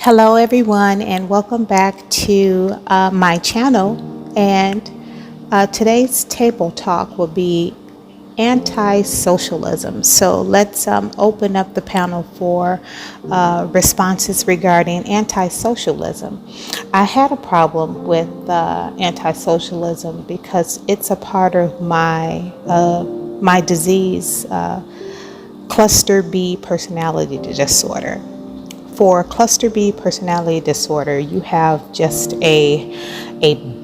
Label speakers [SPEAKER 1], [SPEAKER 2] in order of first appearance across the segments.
[SPEAKER 1] Hello, everyone, and welcome back to my channel. And today's table talk will be anti-socialism. So let's open up the panel for responses regarding anti-socialism. I had a problem with anti-socialism because it's a part of my disease, cluster B personality disorder. For cluster B personality disorder, you have just a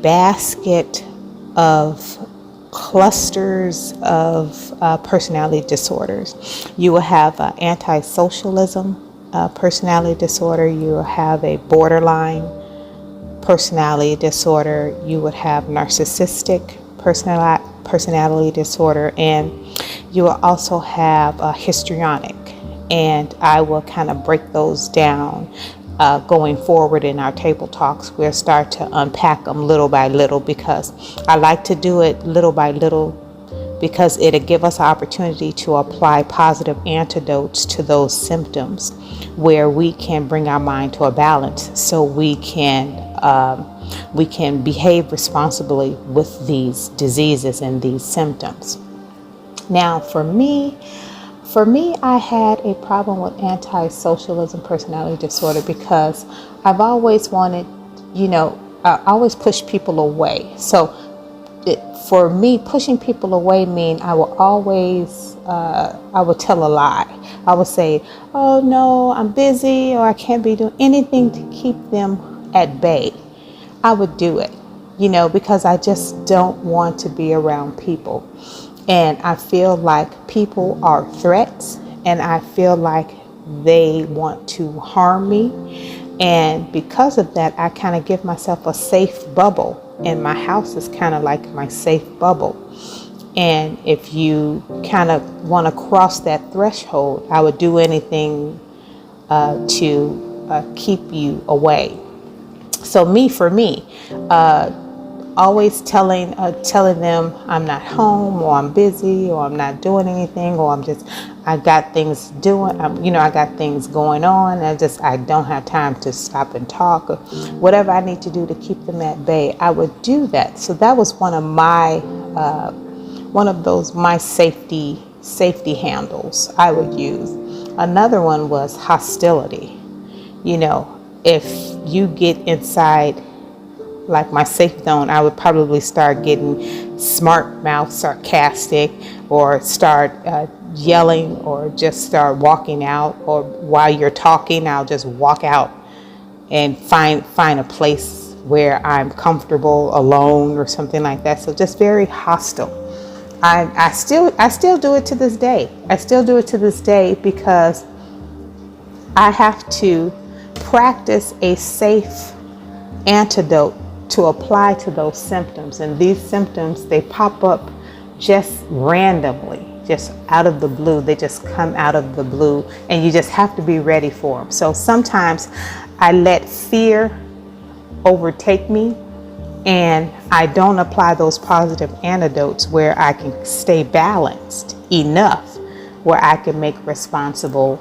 [SPEAKER 1] basket of clusters of personality disorders. You will have antisocialism personality disorder. You will have a borderline personality disorder. You would have narcissistic personality disorder, and you will also have histrionic. And I will kind of break those down going forward in our table talks. We'll start to unpack them little by little because I like to do it little by little because it'll give us an opportunity to apply positive antidotes to those symptoms where we can bring our mind to a balance so we can behave responsibly with these diseases and these symptoms. Now, for me, I had a problem with anti-socialism personality disorder because I've always wanted, I always push people away. So for me, pushing people away mean I will always, I would tell a lie. I would say, oh no, I'm busy, or I can't be doing anything to keep them at bay. I would do it, because I just don't want to be around people. And I feel like people are threats, and I feel like they want to harm me. And because of that, I kind of give myself a safe bubble. And my house is kind of like my safe bubble. And if you kind of want to cross that threshold, I would do anything to keep you away. So for me, always telling them I'm not home, or I'm busy, or I'm not doing anything, or I got things I got things going on. I don't have time to stop and talk, or whatever I need to do to keep them at bay. I would do that. So that was one of my safety handles I would use. Another one was hostility. If you get inside like my safe zone, I would probably start getting smart mouth, sarcastic, or start yelling, or just start walking out. Or while you're talking, I'll just walk out and find a place where I'm comfortable alone or something like that. So just very hostile. I still do it to this day. I still do it to this day because I have to practice a safe antidote to apply to those symptoms. And these symptoms, they pop up just randomly, just out of the blue. They just come out of the blue, and you just have to be ready for them. So sometimes I let fear overtake me, and I don't apply those positive antidotes where I can stay balanced enough where I can make responsible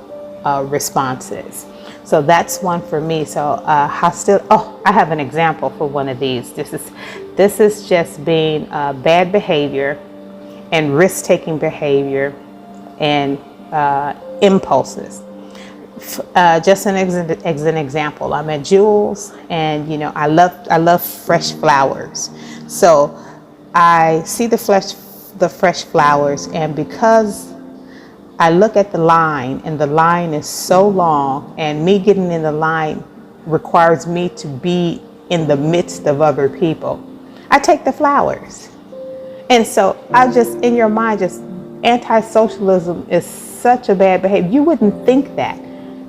[SPEAKER 1] responses. So that's one for me. So I have an example for one of these. This is just being bad behavior and risk-taking behavior and impulses. Just as an example, I'm at Jewel's, and I love fresh flowers. So I see the fresh flowers, and because I look at the line, and the line is so long, and me getting in the line requires me to be in the midst of other people. I take the flowers. And so in your mind, anti-socialism is such a bad behavior. You wouldn't think that.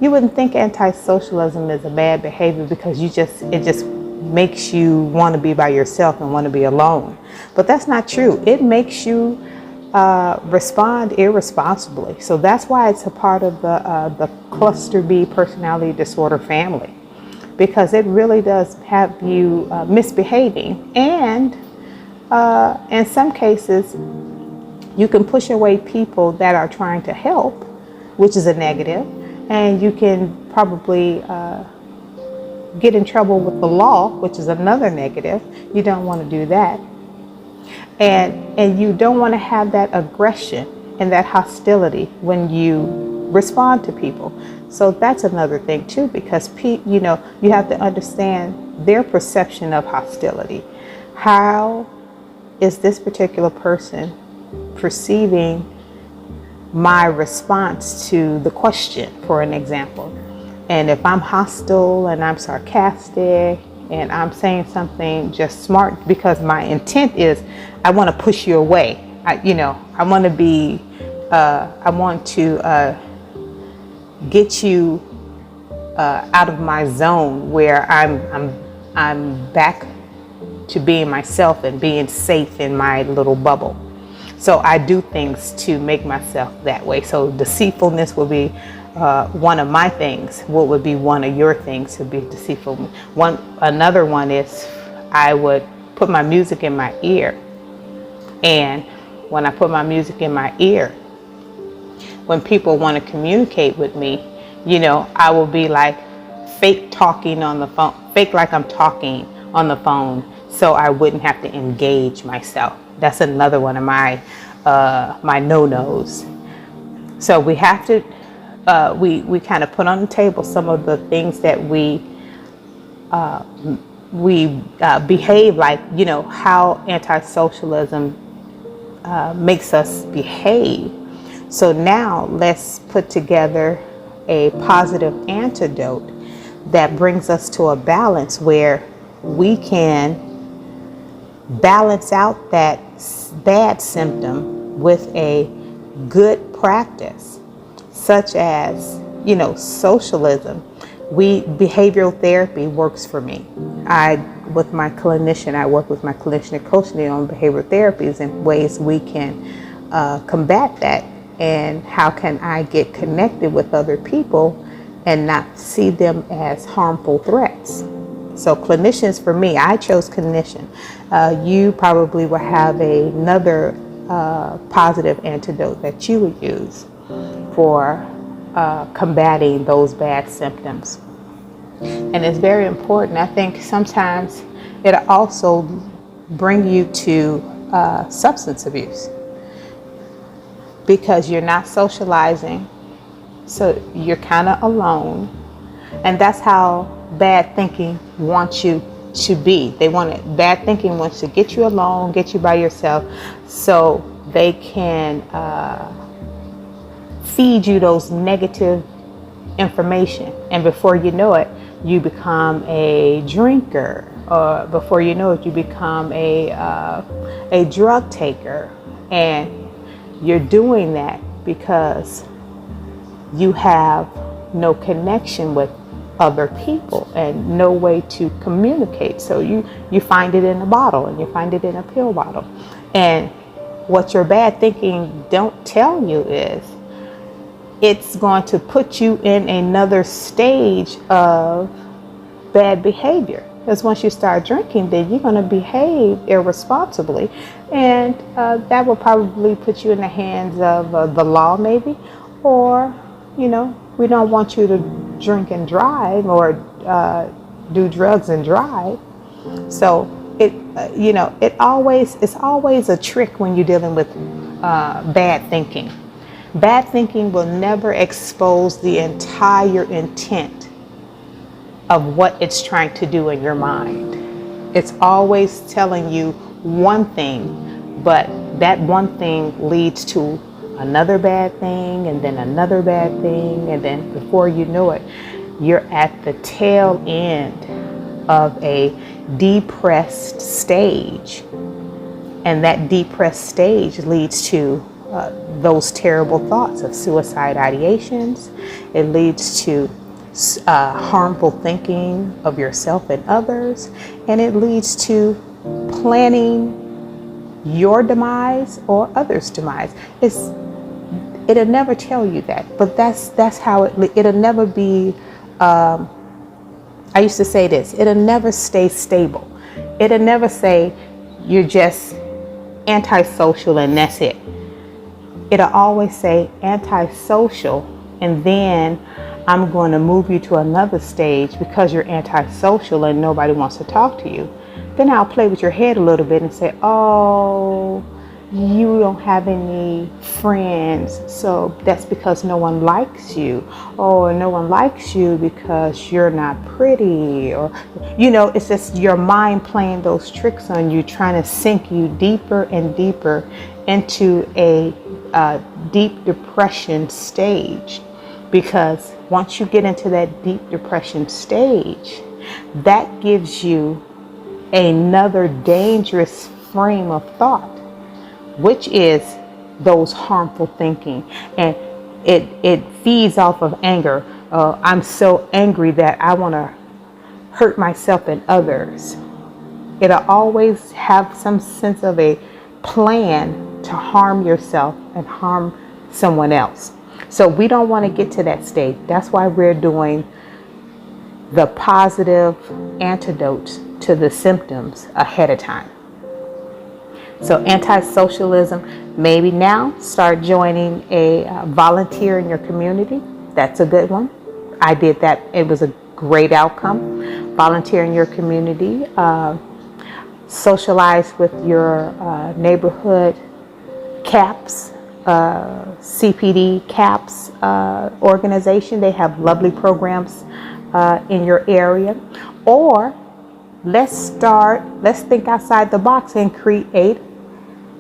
[SPEAKER 1] You wouldn't think anti-socialism is a bad behavior because it just makes you want to be by yourself and want to be alone. But that's not true. It makes you respond irresponsibly. So that's why it's a part of the cluster B personality disorder family, because it really does have you misbehaving, and in some cases you can push away people that are trying to help, which is a negative, and you can probably get in trouble with the law, which is another negative. You don't want to do that. And you don't want to have that aggression and that hostility when you respond to people. So that's another thing too, because you have to understand their perception of hostility. How is this particular person perceiving my response to the question, for an example? And if I'm hostile and I'm sarcastic and I'm saying something just smart because my intent is I want to push you away. I want to get you out of my zone where I'm back to being myself and being safe in my little bubble. So I do things to make myself that way. So deceitfulness will be one of my things. What would be one of your things to be deceitful? Another one is I would put my music in my ear. And when I put my music in my ear, when people want to communicate with me, I will be like fake talking on the phone, fake like I'm talking on the phone, so I wouldn't have to engage myself. That's another one of my no-nos. So we have to, we kind of put on the table some of the things that we behave like, how antisocialism makes us behave. So now let's put together a positive antidote that brings us to a balance where we can balance out that bad symptom with a good practice, such as, socialism. Behavioral therapy works for me. I work with my clinician and coach me on behavioral therapies and ways we can combat that, and how can I get connected with other people and not see them as harmful threats. So clinicians, for me, I chose clinician. You probably will have another positive antidote that you would use for combating those bad symptoms. And it's very important. I think sometimes it'll also bring you to substance abuse, because you're not socializing, so you're kind of alone. And that's how bad thinking wants you to be. Bad thinking wants to get you alone, get you by yourself, so they can feed you those negative information. And before you know it, you become a drinker, or before you know it, you become a drug taker. And you're doing that because you have no connection with other people and no way to communicate. So you find it in a bottle, and you find it in a pill bottle. And what your bad thinking don't tell you is it's going to put you in another stage of bad behavior. Because once you start drinking, then you're going to behave irresponsibly. And that will probably put you in the hands of the law, maybe. Or, we don't want you to drink and drive, or do drugs and drive. So it's always a trick when you're dealing with bad thinking. Bad thinking will never expose the entire intent of what it's trying to do in your mind. It's always telling you one thing, but that one thing leads to another bad thing, and then another bad thing, and then before you know it, you're at the tail end of a depressed stage. And that depressed stage leads to those terrible thoughts of suicide ideations. It leads to harmful thinking of yourself and others, and it leads to planning your demise or others' demise. It'll never tell you that, but that's how it'll never be. I used to say this: it'll never stay stable. It'll never say you're just antisocial and that's it. It'll always say antisocial, and then I'm going to move you to another stage because you're antisocial and nobody wants to talk to you. Then I'll play with your head a little bit and say, oh, you don't have any friends, so that's because no one likes you. Or no one likes you because you're not pretty. Or, it's just your mind playing those tricks on you, trying to sink you deeper and deeper into a deep depression stage. Because once you get into that deep depression stage, that gives you another dangerous frame of thought, which is those harmful thinking. And it feeds off of anger. I'm so angry that I want to hurt myself and others. It'll always have some sense of a plan to harm yourself and harm someone else. So we don't want to get to that state. That's why we're doing the positive antidotes to the symptoms ahead of time. So antisocialism, maybe now start joining a volunteer in your community. That's a good one. I did that. It was a great outcome. Volunteer in your community. Socialize with your neighborhood CAPS, CPD CAPS organization. They have lovely programs in your area. Or let's think outside the box and create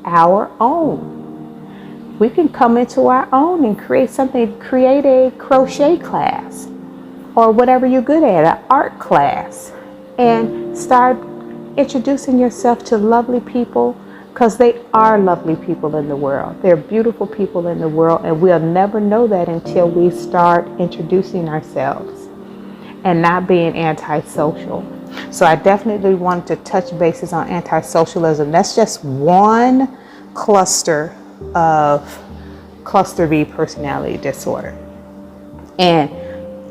[SPEAKER 1] our own. We can come into our own and create something, create a crochet class or whatever you're good at, an art class, and start introducing yourself to lovely people, because they are lovely people in the world. They're beautiful people in the world, and we'll never know that until we start introducing ourselves and not being antisocial. So I definitely wanted to touch bases on antisocialism. That's just one cluster of cluster B personality disorder. And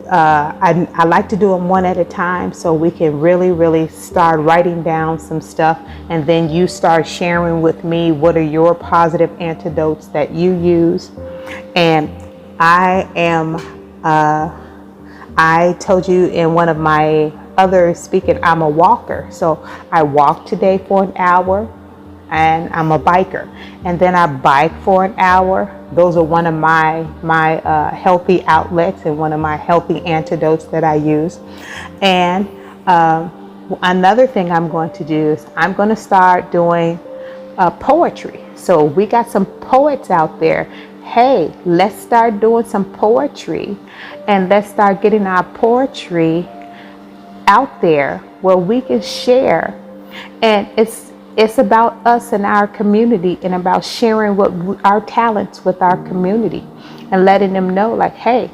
[SPEAKER 1] I like to do them one at a time so we can really start writing down some stuff, and then you start sharing with me what are your positive antidotes that you use. And I told you in one of my other speaking, I'm a walker. So I walk today for an hour, and I'm a biker. And then I bike for an hour. Those are one of my healthy outlets and one of my healthy antidotes that I use. And another thing I'm going to do is I'm going to start doing poetry. So we got some poets out there. Hey, let's start doing some poetry, and let's start getting our poetry out there where we can share. And it's about us and our community, and about sharing what our talents with our community and letting them know, like, hey,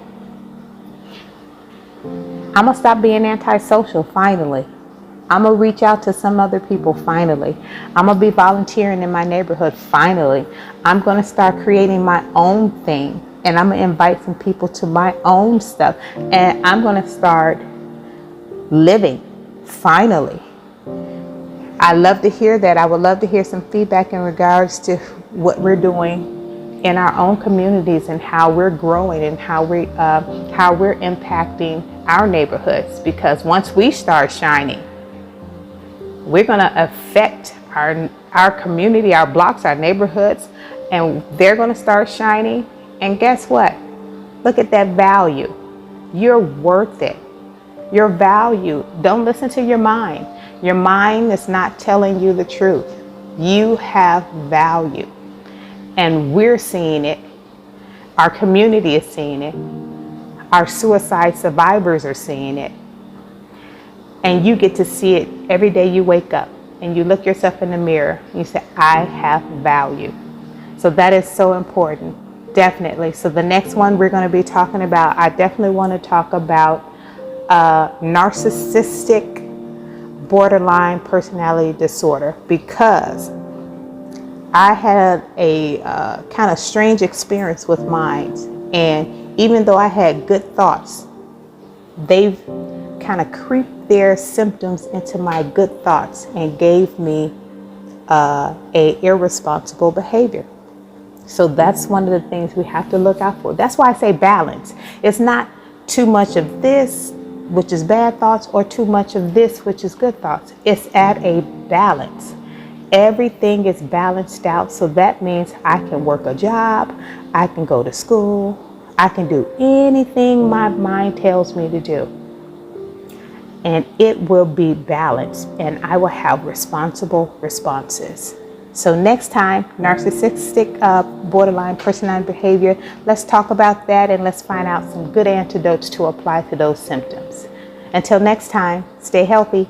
[SPEAKER 1] I'm gonna stop being antisocial finally. I'm gonna reach out to some other people finally. I'm gonna be volunteering in my neighborhood finally. I'm gonna start creating my own thing, and I'm gonna invite some people to my own stuff, and I'm gonna start living finally. I love to hear that. I would love to hear some feedback in regards to what we're doing in our own communities and how we're growing and how we're impacting our neighborhoods. Because once we start shining, we're going to affect our community, our blocks, our neighborhoods, and they're going to start shining. And guess what? Look at that value. You're worth it. Your value. Don't listen to your mind. Your mind is not telling you the truth. You have value. And we're seeing it. Our community is seeing it. Our suicide survivors are seeing it. And you get to see it every day you wake up and you look yourself in the mirror and you say, I have value. So that is so important. Definitely. So the next one we're going to be talking about, I definitely want to talk about narcissistic borderline personality disorder, because I had a kind of strange experience with mine. And even though I had good thoughts, they've kind of creeped their symptoms into my good thoughts and gave me a irresponsible behavior. So that's one of the things we have to look out for. That's why I say balance. It's not too much of this, which is bad thoughts, or too much of this, which is good thoughts. It's at a balance. Everything is balanced out. So that means I can work a job, I can go to school, I can do anything my mind tells me to do. And it will be balanced, and I will have responsible responses. So next time, narcissistic borderline personality behavior, let's talk about that, and let's find out some good antidotes to apply to those symptoms. Until next time, stay healthy.